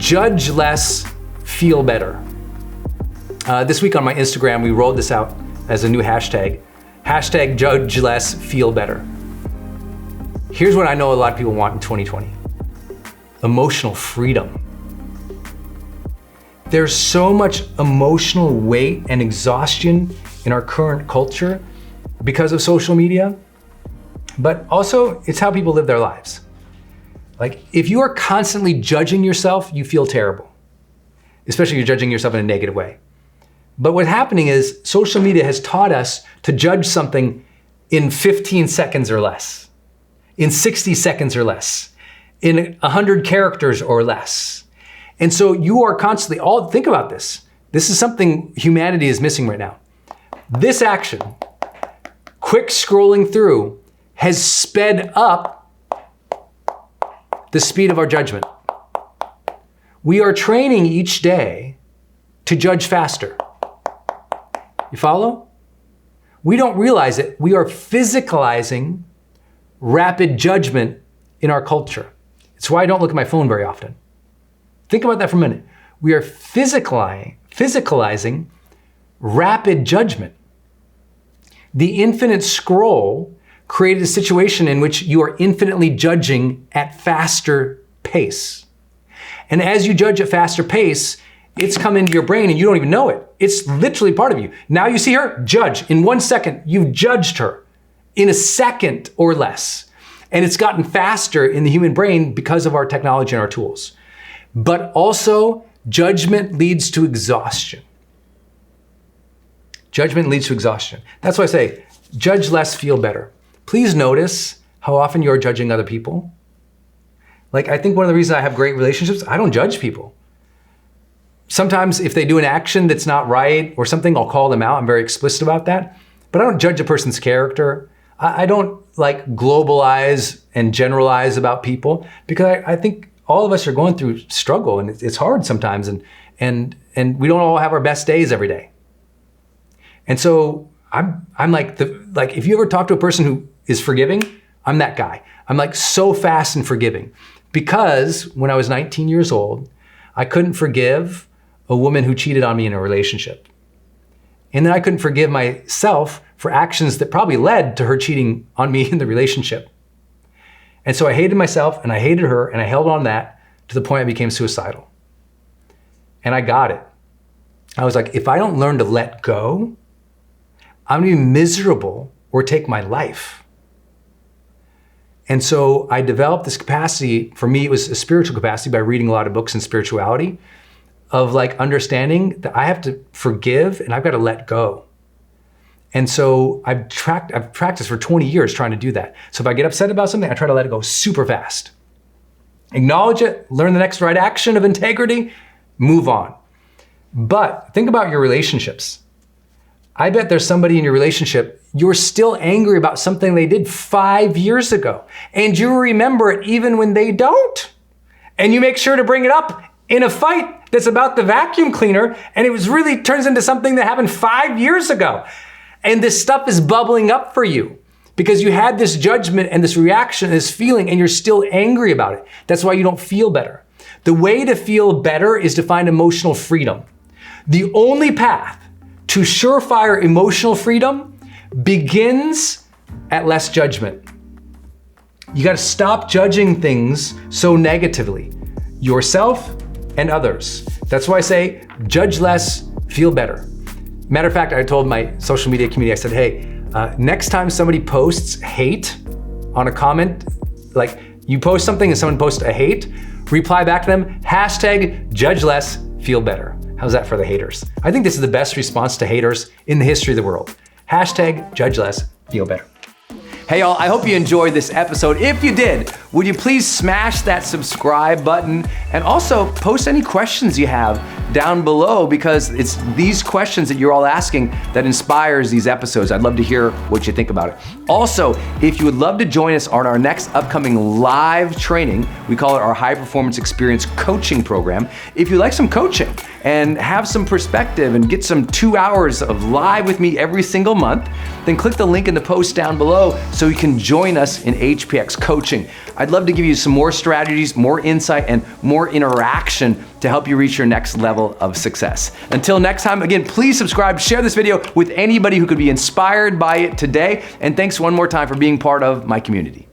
Judge less, feel better. This week on my Instagram, we rolled this out as a new hashtag. Hashtag judge less, feel better. Here's what I know a lot of people want in 2020. Emotional freedom. There's so much emotional weight and exhaustion in our current culture because of social media, but also it's how people live their lives. Like, if you are constantly judging yourself, you feel terrible, especially if you're judging yourself in a negative way. But what's happening is social media has taught us to judge something in 15 seconds or less, in 60 seconds or less, in 100 characters or less. And so you are constantly, think about this. This is something humanity is missing right now. This action, quick scrolling through, has sped up the speed of our judgment. We are training each day to judge faster. You follow? We don't realize it. We are physicalizing rapid judgment in our culture. It's why I don't look at my phone very often. Think about that for a minute. We are physicalizing rapid judgment. The infinite scroll created a situation in which you are infinitely judging at faster pace. And as you judge at faster pace, it's come into your brain and you don't even know it. It's literally part of you. Now you see her, judge. In 1 second, you've judged her in a second or less. And it's gotten faster in the human brain because of our technology and our tools. But also, judgment leads to exhaustion. Judgment leads to exhaustion. That's why I say, judge less, feel better. Please notice how often you're judging other people. Like, I think one of the reasons I have great relationships, I don't judge people. Sometimes if they do an action that's not right or something, I'll call them out. I'm very explicit about that. But I don't judge a person's character. I don't like globalize and generalize about people, because I think all of us are going through struggle and it's hard sometimes, and we don't all have our best days every day. And so I'm like if you ever talk to a person who is forgiving, I'm that guy. I'm like so fast and forgiving, because when I was 19 years old, I couldn't forgive a woman who cheated on me in a relationship. And then I couldn't forgive myself for actions that probably led to her cheating on me in the relationship. And so I hated myself and I hated her, and I held on that to the point I became suicidal. And I got it. I was like, if I don't learn to let go, I'm gonna be miserable or take my life. And so I developed this capacity. For me, it was a spiritual capacity by reading a lot of books in spirituality, of like understanding that I have to forgive and I've got to let go. And so I've practiced for 20 years trying to do that. So if I get upset about something, I try to let it go super fast. Acknowledge it, learn the next right action of integrity, move on. But think about your relationships. I bet there's somebody in your relationship, you're still angry about something they did 5 years ago, and you remember it even when they don't. And you make sure to bring it up in a fight that's about the vacuum cleaner, and it really turns into something that happened 5 years ago. And this stuff is bubbling up for you because you had this judgment and this reaction, this feeling, and you're still angry about it. That's why you don't feel better. The way to feel better is to find emotional freedom. The only path to surefire emotional freedom begins at less judgment. You got to stop judging things so negatively, yourself and others. That's why I say, judge less, feel better. Matter of fact, I told my social media community, I said, hey, next time somebody posts hate on a comment, like you post something and someone posts a hate, reply back to them, hashtag judge less, feel better. How's that for the haters? I think this is the best response to haters in the history of the world. Hashtag judge less, feel better. Hey y'all, I hope you enjoyed this episode. If you did, would you please smash that subscribe button and also post any questions you have down below, because it's these questions that you're all asking that inspires these episodes. I'd love to hear what you think about it. Also, if you would love to join us on our next upcoming live training, we call it our High Performance Experience Coaching Program. If you like some coaching and have some perspective and get some 2 hours of live with me every single month, then click the link in the post down below so you can join us in HPX coaching. I'd love to give you some more strategies, more insight, and more interaction to help you reach your next level of success. Until next time, again, please subscribe, share this video with anybody who could be inspired by it today, and thanks one more time for being part of my community.